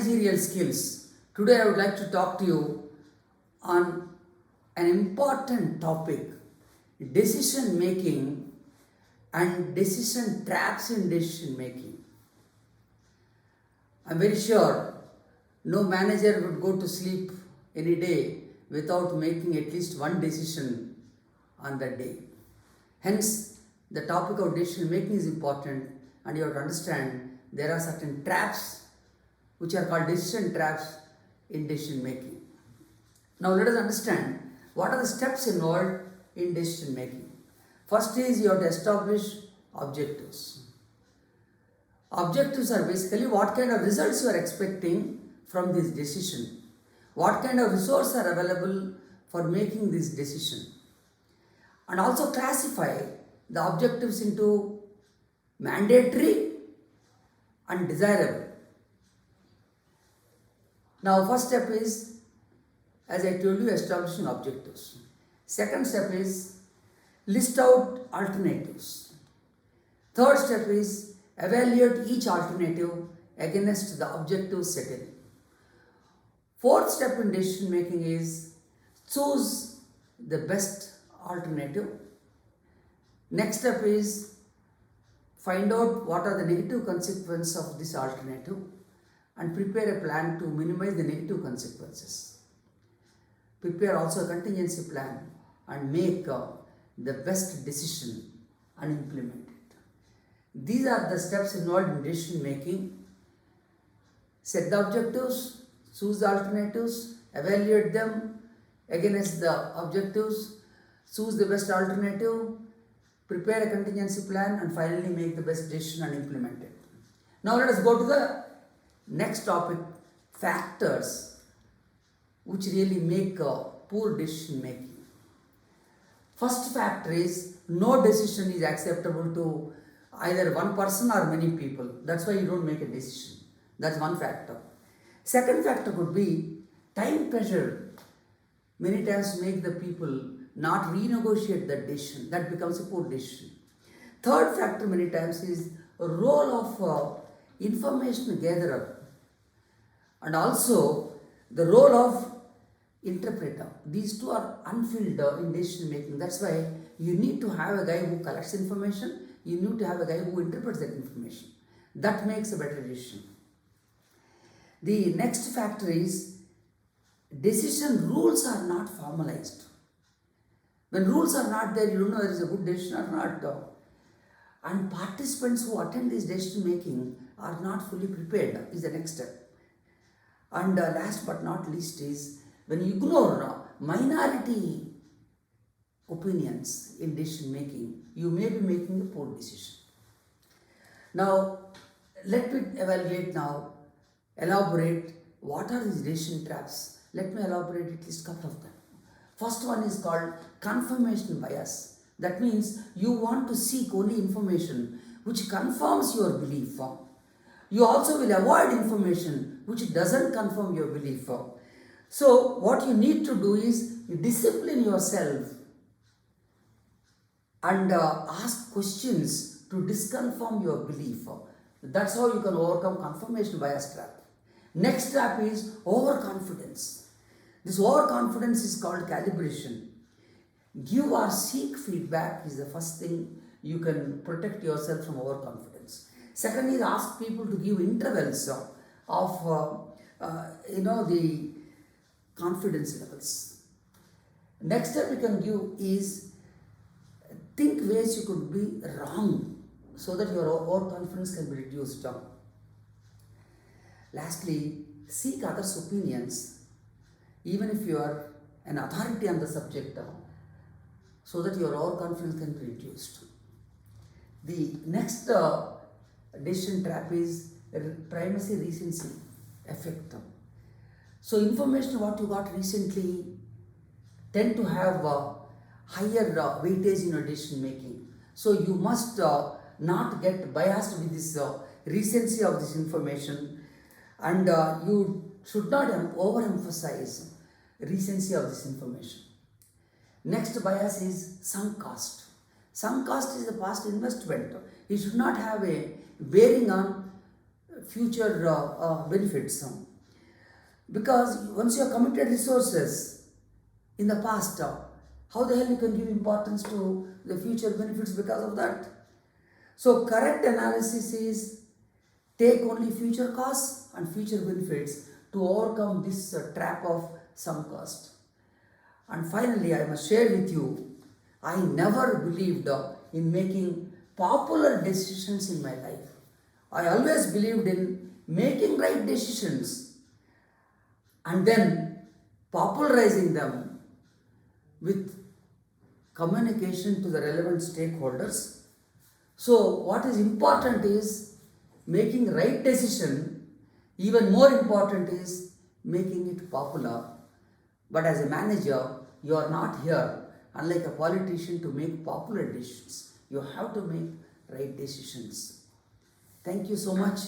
managerial skills. Today I would like to talk to you on an important topic, decision making and decision traps in decision making. I'm very sure no manager would go to sleep any day without making at least one decision on that day. Hence, the topic of decision making is important, and you have to understand there are certain traps which are called decision traps in decision making. Now let us understand what are the steps involved in decision making. First is you have to establish objectives. Objectives are basically what kind of results you are expecting from this decision. What kind of resources are available for making this decision. And also classify the objectives into mandatory and desirable. Now first step is, as I told you, establishing objectives. Second step is list out alternatives. Third step is evaluate each alternative against the objectives set in. Fourth step in decision making is choose the best alternative. Next step is find out what are the negative consequences of this alternative and prepare a plan to minimize the negative consequences. Prepare also a contingency plan and make the best decision and implement it. These are the steps involved in decision making. Set the objectives, choose the alternatives, evaluate them against the objectives, choose the best alternative, prepare a contingency plan, and finally make the best decision and implement it. Now let us go to the next topic, factors which really make poor decision making. First factor is no decision is acceptable to either one person or many people. That's why you don't make a decision. That's one factor. Second factor could be time pressure. Many times make the people not renegotiate that decision. That becomes a poor decision. Third factor many times is a role of information gatherer and also the role of interpreter. These two are unfilled in decision making. That's why you need to have a guy who collects information. You need to have a guy who interprets that information. That makes a better decision. The next factor is decision rules are not formalized. When rules are not there, you don't know whether it's a good decision or not. And participants who attend this decision making are not fully prepared is the next step. And last but not least is when you ignore minority opinions in decision making, you may be making a poor decision. Now, let me elaborate what are these decision traps. Let me elaborate at least a couple of them. First one is called confirmation bias. That means you want to seek only information which confirms your belief. You also will avoid information which doesn't confirm your belief. So what you need to do is you discipline yourself and ask questions to disconfirm your belief. That's how you can overcome confirmation bias trap. Next trap is overconfidence. This overconfidence is called calibration. Give or seek feedback is the first thing you can protect yourself from overconfidence. Second is ask people to give intervals of the confidence levels. Next step you can give is think ways you could be wrong so that your overconfidence can be reduced down. Lastly, seek others' opinions even if you are an authority on the subject so that your overconfidence can be reduced. The next decision trap is primacy recency effect. So information what you got recently tend to have higher weightage in your decision making. So you must not get biased with this recency of this information, and you should not overemphasize recency of this information. Next bias is sunk cost. Sunk cost is a past investment. It should not have a bearing on future benefits. Because once you have committed resources in the past, how the hell you can give importance to the future benefits because of that? So correct analysis is take only future costs and future benefits to overcome this trap of sunk cost. And finally, I must share with you, I never believed in making popular decisions in my life. I always believed in making right decisions and then popularizing them with communication to the relevant stakeholders. So what is important is making right decision. Even more important is making it popular. But as a manager, you are not here, unlike a politician, to make popular decisions. You have to make right decisions. Thank you so much.